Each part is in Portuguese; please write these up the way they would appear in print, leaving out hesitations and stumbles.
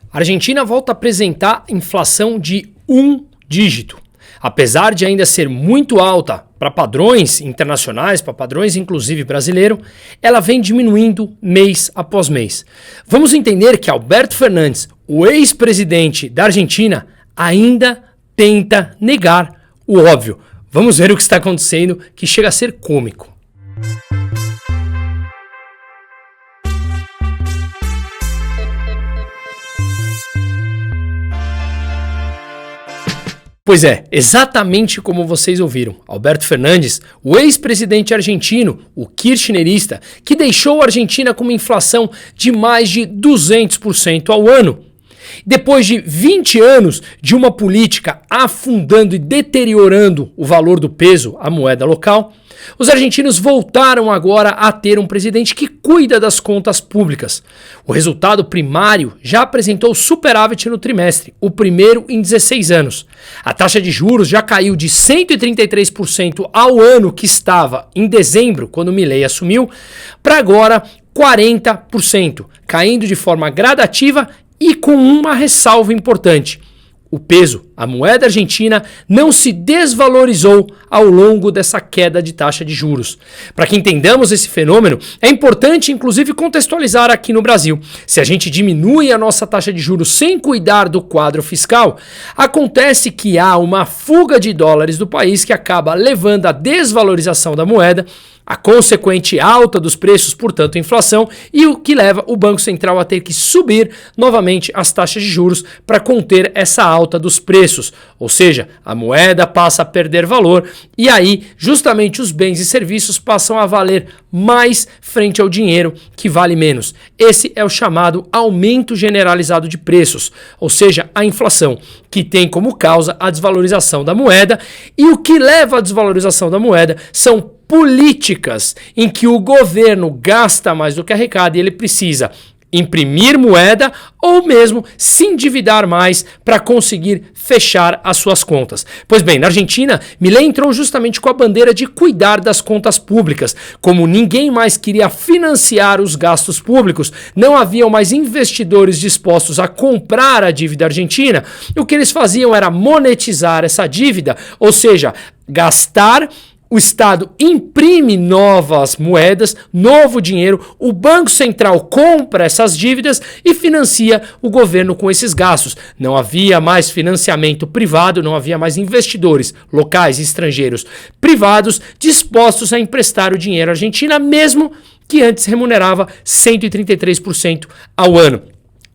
A Argentina volta a apresentar inflação de um dígito. Apesar de ainda ser muito alta para padrões internacionais, para padrões inclusive brasileiro, ela vem diminuindo mês após mês. Vamos entender que Alberto Fernandes, o ex-presidente da Argentina, ainda tenta negar o óbvio. Vamos ver o que está acontecendo, que chega a ser cômico. Pois é, exatamente como vocês ouviram. Alberto Fernandes, o ex-presidente argentino, o kirchnerista, que deixou a Argentina com uma inflação de mais de 200% ao ano. Depois de 20 anos de uma política afundando e deteriorando o valor do peso, a moeda local, os argentinos voltaram agora a ter um presidente que cuida das contas públicas. O resultado primário já apresentou superávit no trimestre, o primeiro em 16 anos. A taxa de juros já caiu de 133% ao ano que estava em dezembro, quando Milei assumiu, para agora 40%, caindo de forma gradativa e com uma ressalva importante. O peso, a moeda argentina, não se desvalorizou ao longo dessa queda de taxa de juros. Para que entendamos esse fenômeno, é importante inclusive contextualizar aqui no Brasil. Se a gente diminui a nossa taxa de juros sem cuidar do quadro fiscal, acontece que há uma fuga de dólares do país que acaba levando à desvalorização da moeda, a consequente alta dos preços, portanto inflação, e o que leva o Banco Central a ter que subir novamente as taxas de juros para conter essa alta dos preços. Ou seja, a moeda passa a perder valor e aí justamente os bens e serviços passam a valer mais frente ao dinheiro, que vale menos. Esse é o chamado aumento generalizado de preços, ou seja, a inflação, que tem como causa a desvalorização da moeda, e o que leva à desvalorização da moeda são políticas em que o governo gasta mais do que arrecada e ele precisa imprimir moeda ou mesmo se endividar mais para conseguir fechar as suas contas. Pois bem, na Argentina, Milei entrou justamente com a bandeira de cuidar das contas públicas. Como ninguém mais queria financiar os gastos públicos, não haviam mais investidores dispostos a comprar a dívida argentina, o que eles faziam era monetizar essa dívida, ou seja, gastar. O Estado imprime novas moedas, novo dinheiro, o Banco Central compra essas dívidas e financia o governo com esses gastos. Não havia mais financiamento privado, não havia mais investidores locais e estrangeiros privados dispostos a emprestar o dinheiro à Argentina, mesmo que antes remunerava 133% ao ano.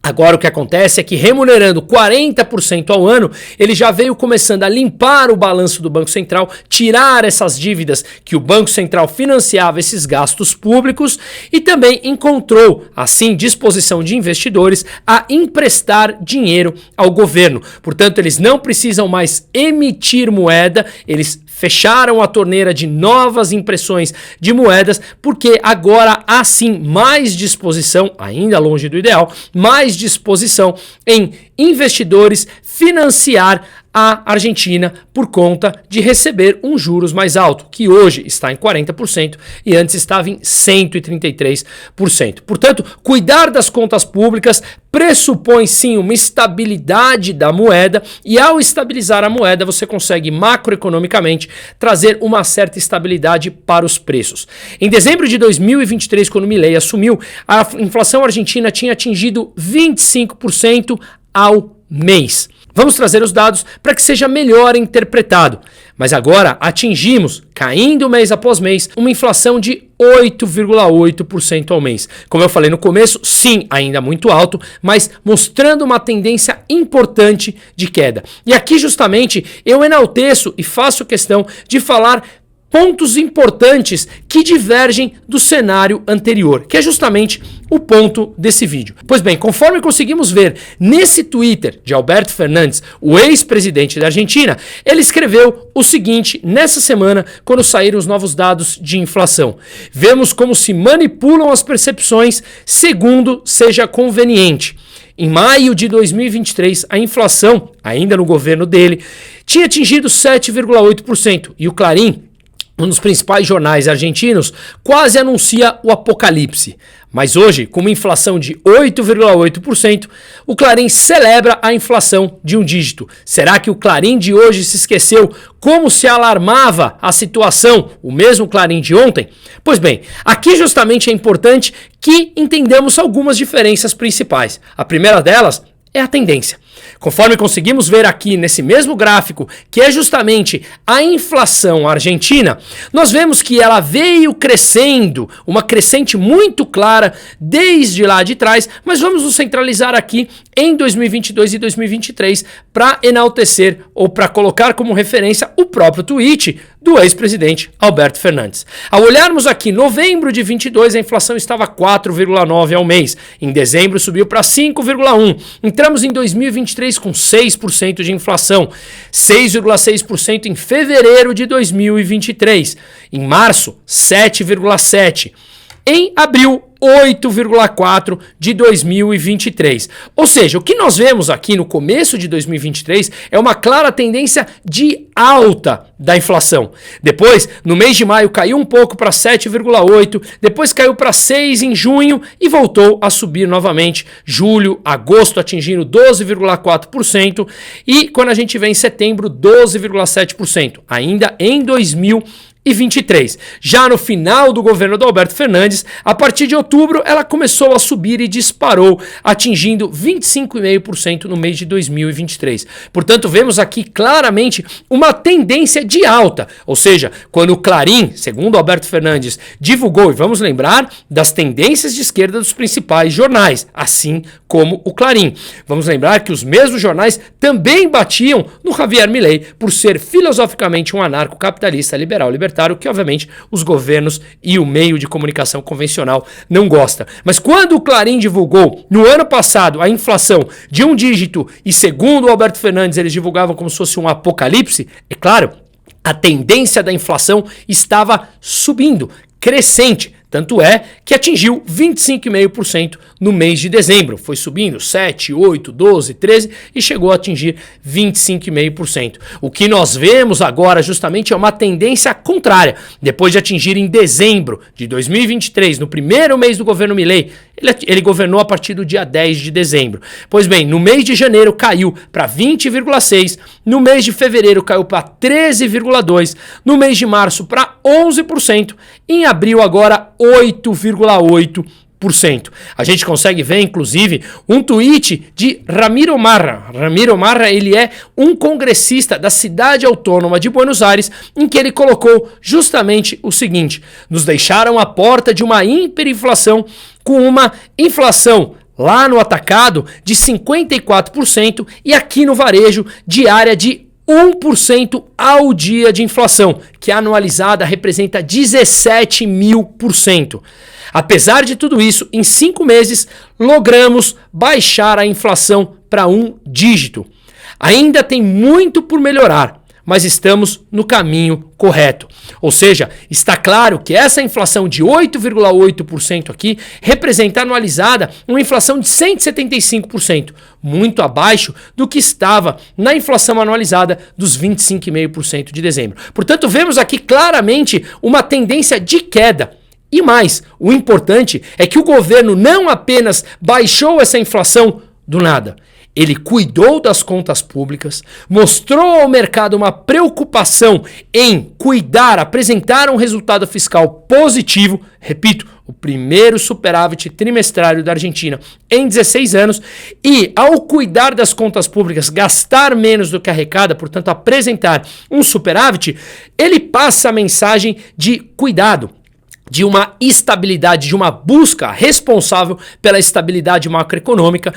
Agora o que acontece é que remunerando 40% ao ano, ele já veio começando a limpar o balanço do Banco Central, tirar essas dívidas que o Banco Central financiava esses gastos públicos e também encontrou, assim, disposição de investidores a emprestar dinheiro ao governo. Portanto, eles não precisam mais emitir moeda, eles fecharam a torneira de novas impressões de moedas, porque agora há sim mais disposição, ainda longe do ideal, mais disposição em investidores financiar a Argentina por conta de receber um juros mais alto, que hoje está em 40% e antes estava em 133%. Portanto, cuidar das contas públicas pressupõe sim uma estabilidade da moeda e ao estabilizar a moeda você consegue macroeconomicamente trazer uma certa estabilidade para os preços. Em dezembro de 2023, quando Milei assumiu, a inflação argentina tinha atingido 25% ao mês. Vamos trazer os dados para que seja melhor interpretado. Mas agora atingimos, caindo mês após mês, uma inflação de 8,8% ao mês. Como eu falei no começo, sim, ainda muito alto, mas mostrando uma tendência importante de queda. E aqui justamente eu enalteço e faço questão de falar pontos importantes que divergem do cenário anterior, que é justamente o ponto desse vídeo. Pois bem, conforme conseguimos ver nesse Twitter de Alberto Fernandes, o ex-presidente da Argentina, ele escreveu o seguinte nessa semana, quando saíram os novos dados de inflação. Vemos como se manipulam as percepções segundo seja conveniente. Em maio de 2023, a inflação, ainda no governo dele, tinha atingido 7,8% e o Clarín, um dos principais jornais argentinos, quase anuncia o apocalipse. Mas hoje, com uma inflação de 8,8%, o Clarim celebra a inflação de um dígito. Será que o Clarim de hoje se esqueceu como se alarmava a situação, o mesmo Clarim de ontem? Pois bem, aqui justamente é importante que entendamos algumas diferenças principais. A primeira delas é a tendência. Conforme conseguimos ver aqui nesse mesmo gráfico, que é justamente a inflação argentina, nós vemos que ela veio crescendo, uma crescente muito clara desde lá de trás, mas vamos nos centralizar aqui em 2022 e 2023 para enaltecer ou para colocar como referência o próprio tweet do ex-presidente Alberto Fernandes. Ao olharmos aqui, novembro de 22, a inflação estava 4,9 ao mês. Em dezembro subiu para 5,1. Entramos em 2023 com 6% de inflação, 6,6% em fevereiro de 2023. Em março, 7,7%. Em abril, 8,4% de 2023. Ou seja, o que nós vemos aqui no começo de 2023 é uma clara tendência de alta da inflação. Depois, no mês de maio, caiu um pouco para 7,8%, depois caiu para 6% em junho e voltou a subir novamente. Julho, agosto atingindo 12,4% e quando a gente vê em setembro, 12,7%. Ainda em 2023. Já no final do governo do Alberto Fernandes, a partir de outubro, ela começou a subir e disparou, atingindo 25,5% no mês de 2023. Portanto, vemos aqui claramente uma tendência de alta, ou seja, quando o Clarim, segundo Alberto Fernandes, divulgou, e vamos lembrar das tendências de esquerda dos principais jornais, assim como o Clarim. Vamos lembrar que os mesmos jornais também batiam no Javier Milei por ser filosoficamente um anarcocapitalista libertário, que obviamente os governos e o meio de comunicação convencional não gostam. Mas quando o Clarim divulgou no ano passado a inflação de um dígito e segundo o Alberto Fernandes eles divulgavam como se fosse um apocalipse, é claro, a tendência da inflação estava subindo, crescente. Tanto é que atingiu 25,5% no mês de dezembro. Foi subindo 7, 8, 12, 13 e chegou a atingir 25,5%. O que nós vemos agora justamente é uma tendência contrária. Depois de atingir em dezembro de 2023, no primeiro mês do governo Milei, ele governou a partir do dia 10 de dezembro. Pois bem, no mês de janeiro caiu para 20,6%, no mês de fevereiro caiu para 13,2%, no mês de março para 11%, em abril agora 8,8%. A gente consegue ver, inclusive, um tweet de Ramiro Marra. Ramiro Marra, ele é um congressista da cidade autônoma de Buenos Aires, em que ele colocou justamente o seguinte: nos deixaram à porta de uma hiperinflação com uma inflação lá no atacado de 54% e aqui no varejo diária de 1% ao dia de inflação, que anualizada representa 17.000%. Apesar de tudo isso, em 5 meses, logramos baixar a inflação para um dígito. Ainda tem muito por melhorar, mas estamos no caminho correto. Ou seja, está claro que essa inflação de 8,8% aqui representa anualizada uma inflação de 175%, muito abaixo do que estava na inflação anualizada dos 25,5% de dezembro. Portanto, vemos aqui claramente uma tendência de queda. E mais, o importante é que o governo não apenas baixou essa inflação do nada, ele cuidou das contas públicas, mostrou ao mercado uma preocupação em cuidar, apresentar um resultado fiscal positivo, repito, o primeiro superávit trimestrário da Argentina em 16 anos, e ao cuidar das contas públicas, gastar menos do que arrecada, portanto apresentar um superávit, ele passa a mensagem de cuidado, de uma estabilidade, de uma busca responsável pela estabilidade macroeconômica,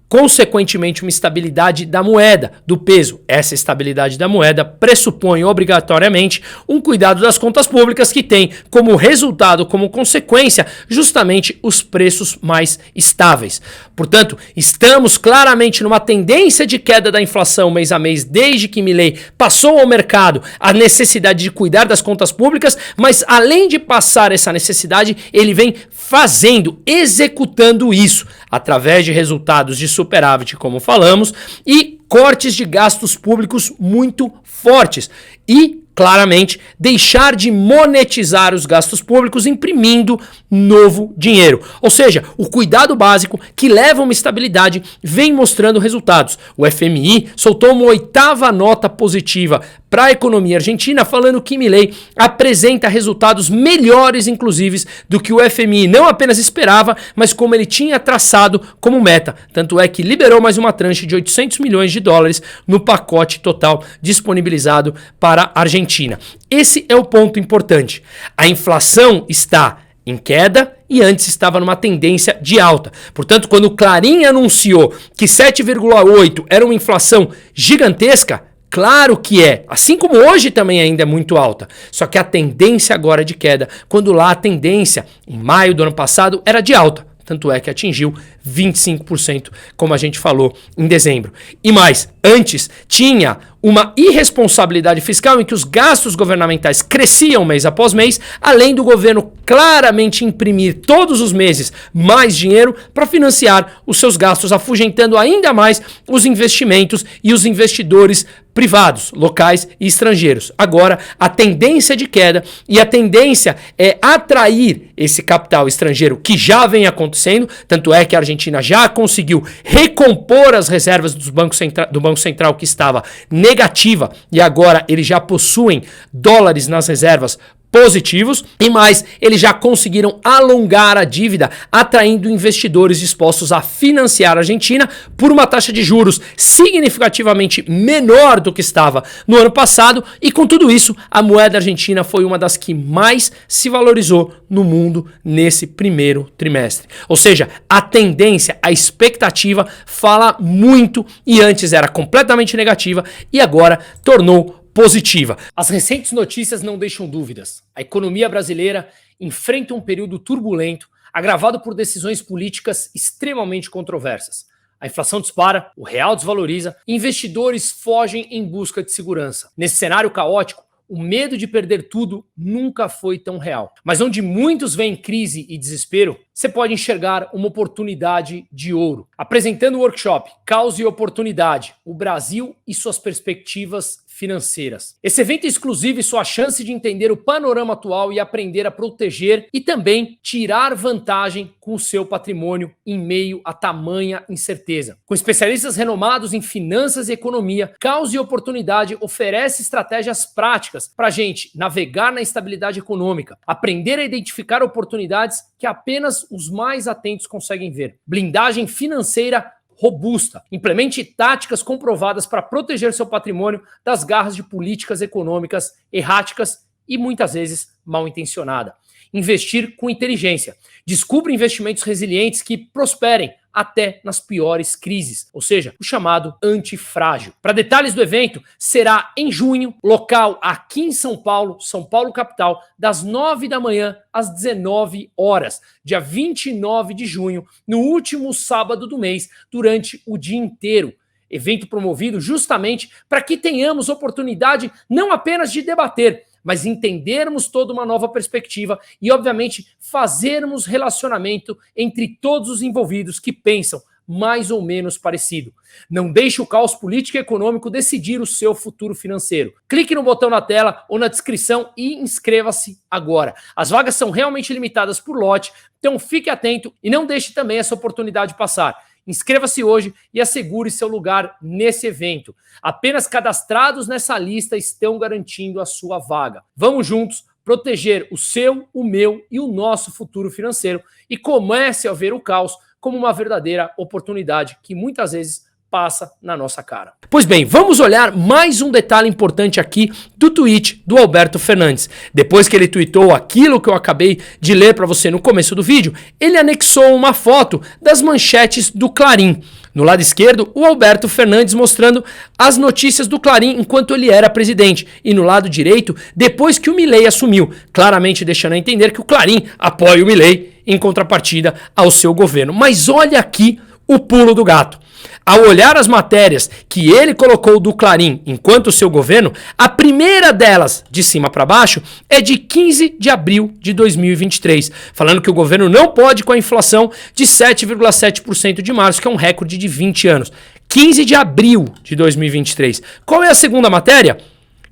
consequentemente uma estabilidade da moeda, do peso. Essa estabilidade da moeda pressupõe obrigatoriamente um cuidado das contas públicas que tem como resultado, como consequência, justamente os preços mais estáveis. Portanto, estamos claramente numa tendência de queda da inflação mês a mês, desde que Milei passou ao mercado a necessidade de cuidar das contas públicas, mas além de passar essa necessidade, ele vem fazendo, executando isso, através de resultados de superávit, como falamos, e cortes de gastos públicos muito fortes. E Claramente, deixar de monetizar os gastos públicos imprimindo novo dinheiro. Ou seja, o cuidado básico que leva a uma estabilidade vem mostrando resultados. O FMI soltou uma 8ª nota positiva para a economia argentina, falando que Milei apresenta resultados melhores, inclusive, do que o FMI não apenas esperava, mas como ele tinha traçado como meta. Tanto é que liberou mais uma tranche de 800 milhões de dólares no pacote total disponibilizado para a Argentina. Esse é o ponto importante. A inflação está em queda e antes estava numa tendência de alta. Portanto, quando o Clarín anunciou que 7,8 era uma inflação gigantesca, claro que é, assim como hoje também ainda é muito alta, só que a tendência agora é de queda, quando lá a tendência em maio do ano passado era de alta. Tanto é que atingiu 25%, como a gente falou em dezembro. E mais, antes tinha uma irresponsabilidade fiscal em que os gastos governamentais cresciam mês após mês, além do governo claramente imprimir todos os meses mais dinheiro para financiar os seus gastos, afugentando ainda mais os investimentos e os investidores privados, locais e estrangeiros. Agora, a tendência de queda e a tendência é atrair esse capital estrangeiro que já vem acontecendo, tanto é que a Argentina já conseguiu recompor as reservas do Banco Central que estava negativa e agora eles já possuem dólares nas reservas positivos e mais, eles já conseguiram alongar a dívida, atraindo investidores dispostos a financiar a Argentina por uma taxa de juros significativamente menor do que estava no ano passado e com tudo isso, a moeda argentina foi uma das que mais se valorizou no mundo nesse primeiro trimestre. Ou seja, a tendência, a expectativa fala muito e antes era completamente negativa e agora tornou positiva. As recentes notícias não deixam dúvidas. A economia brasileira enfrenta um período turbulento, agravado por decisões políticas extremamente controversas. A inflação dispara, o real desvaloriza, investidores fogem em busca de segurança. Nesse cenário caótico, o medo de perder tudo nunca foi tão real. Mas onde muitos veem crise e desespero, você pode enxergar uma oportunidade de ouro. Apresentando o workshop Caos e Oportunidade, o Brasil e suas perspectivas financeiras. Esse evento é exclusivo e sua chance de entender o panorama atual e aprender a proteger e também tirar vantagem com o seu patrimônio em meio a tamanha incerteza. Com especialistas renomados em finanças e economia, Caos e Oportunidade oferece estratégias práticas para a gente navegar na estabilidade econômica, aprender a identificar oportunidades que apenas os mais atentos conseguem ver. Blindagem financeira robusta. Implemente táticas comprovadas para proteger seu patrimônio das garras de políticas econômicas erráticas e muitas vezes mal intencionadas. Investir com inteligência. Descubra investimentos resilientes que prosperem até nas piores crises, ou seja, o chamado antifrágil. Para detalhes do evento, será em junho, local aqui em São Paulo capital, das 9 da manhã às 19 horas, dia 29 de junho, no último sábado do mês, durante o dia inteiro. Evento promovido justamente para que tenhamos oportunidade não apenas de debater, mas entendermos toda uma nova perspectiva e, obviamente, fazermos relacionamento entre todos os envolvidos que pensam mais ou menos parecido. Não deixe o caos político e econômico decidir o seu futuro financeiro. Clique no botão na tela ou na descrição e inscreva-se agora. As vagas são realmente limitadas por lote, então fique atento e não deixe também essa oportunidade passar. Inscreva-se hoje e assegure seu lugar nesse evento. Apenas cadastrados nessa lista estão garantindo a sua vaga. Vamos juntos proteger o seu, o meu e o nosso futuro financeiro e comece a ver o caos como uma verdadeira oportunidade que muitas vezes passa na nossa cara. Pois bem, vamos olhar mais um detalhe importante aqui do tweet do Alberto Fernandes. Depois que ele tweetou aquilo que eu acabei de ler para você no começo do vídeo, ele anexou uma foto das manchetes do Clarín. No lado esquerdo, o Alberto Fernandes mostrando as notícias do Clarín enquanto ele era presidente. E no lado direito, depois que o Milei assumiu, claramente deixando a entender que o Clarín apoia o Milei em contrapartida ao seu governo. Mas olha aqui o pulo do gato. Ao olhar as matérias que ele colocou do Clarín enquanto seu governo, a primeira delas, de cima para baixo, é de 15 de abril de 2023, falando que o governo não pode com a inflação de 7,7% de março, que é um recorde de 20 anos. 15 de abril de 2023. Qual é a segunda matéria?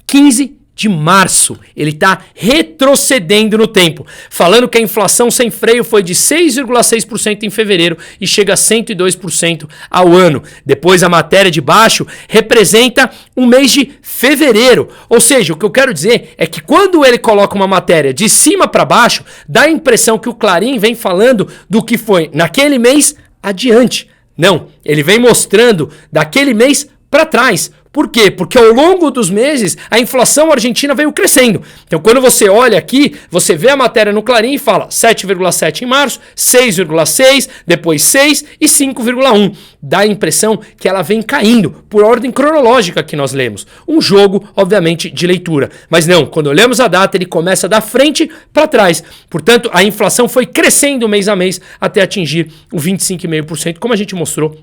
15 de março, ele está retrocedendo no tempo, falando que a inflação sem freio foi de 6,6% em fevereiro e chega a 102% ao ano. Depois a matéria de baixo representa o mês de fevereiro, ou seja, o que eu quero dizer é que quando ele coloca uma matéria de cima para baixo, dá a impressão que o Clarim vem falando do que foi naquele mês adiante. Não, ele vem mostrando daquele mês para trás. Por quê? Porque ao longo dos meses a inflação argentina veio crescendo. Então quando você olha aqui, você vê a matéria no Clarim e fala 7,7 em março, 6,6, depois 6 e 5,1. Dá a impressão que ela vem caindo por ordem cronológica que nós lemos. Um jogo, obviamente, de leitura. Mas não, quando olhamos a data, ele começa da frente para trás. Portanto, a inflação foi crescendo mês a mês até atingir o 25,5%, como a gente mostrou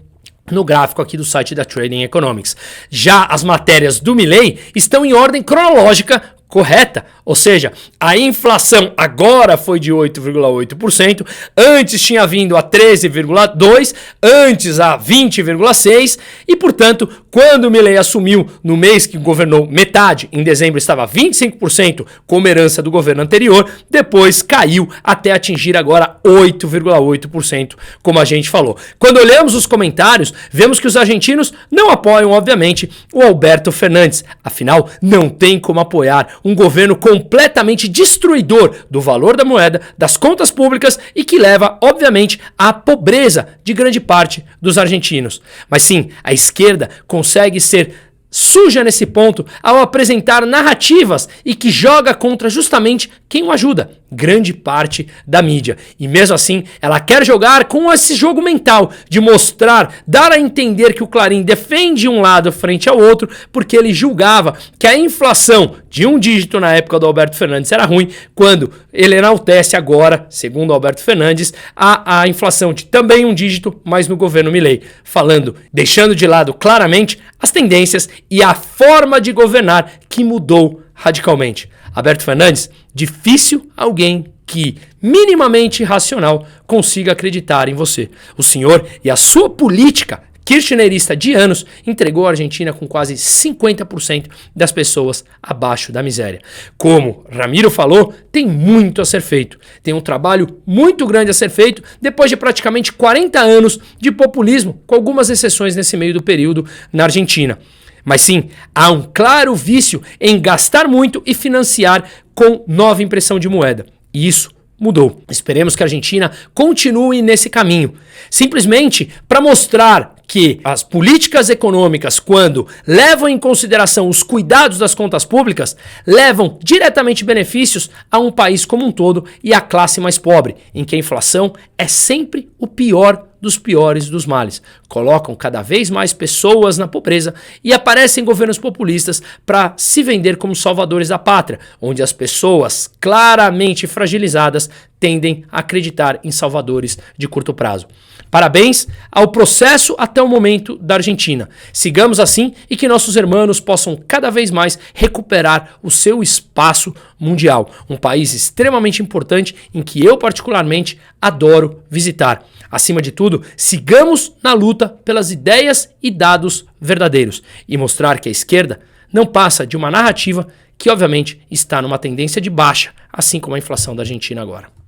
no gráfico aqui do site da Trading Economics. Já as matérias do Milei estão em ordem cronológica correta, ou seja, a inflação agora foi de 8,8%, antes tinha vindo a 13,2%, antes a 20,6% e, portanto, quando o Milei assumiu no mês que governou metade, em dezembro estava 25% como herança do governo anterior, depois caiu até atingir agora 8,8%, como a gente falou. Quando olhamos os comentários, vemos que os argentinos não apoiam, obviamente, o Alberto Fernandes, afinal, não tem como apoiar um governo completamente destruidor do valor da moeda, das contas públicas e que leva, obviamente, à pobreza de grande parte dos argentinos. Mas sim, a esquerda consegue ser suja nesse ponto ao apresentar narrativas e que joga contra justamente quem o ajuda, grande parte da mídia. E mesmo assim, ela quer jogar com esse jogo mental de mostrar, dar a entender que o Clarim defende um lado frente ao outro, porque ele julgava que a inflação de um dígito na época do Alberto Fernandes era ruim, quando ele enaltece agora, segundo Alberto Fernandes, a inflação de também um dígito, mas no governo Milei, falando, deixando de lado claramente as tendências e a forma de governar que mudou radicalmente. Alberto Fernandes, difícil alguém que minimamente racional consiga acreditar em você. O senhor e a sua política kirchnerista de anos entregou a Argentina com quase 50% das pessoas abaixo da miséria. Como Ramiro falou, tem muito a ser feito. Tem um trabalho muito grande a ser feito depois de praticamente 40 anos de populismo, com algumas exceções nesse meio do período na Argentina. Mas sim, há um claro vício em gastar muito e financiar com nova impressão de moeda. E isso mudou. Esperemos que a Argentina continue nesse caminho. Simplesmente para mostrar que as políticas econômicas, quando levam em consideração os cuidados das contas públicas, levam diretamente benefícios a um país como um todo e à classe mais pobre, em que a inflação é sempre o pior dos piores dos males. Colocam cada vez mais pessoas na pobreza e aparecem governos populistas para se vender como salvadores da pátria, onde as pessoas claramente fragilizadas tendem a acreditar em salvadores de curto prazo. Parabéns ao processo até o momento da Argentina. Sigamos assim e que nossos irmãos possam cada vez mais recuperar o seu espaço mundial. Um país extremamente importante em que eu particularmente adoro visitar. Acima de tudo, sigamos na luta pelas ideias e dados verdadeiros e mostrar que a esquerda não passa de uma narrativa que obviamente está numa tendência de baixa, assim como a inflação da Argentina agora.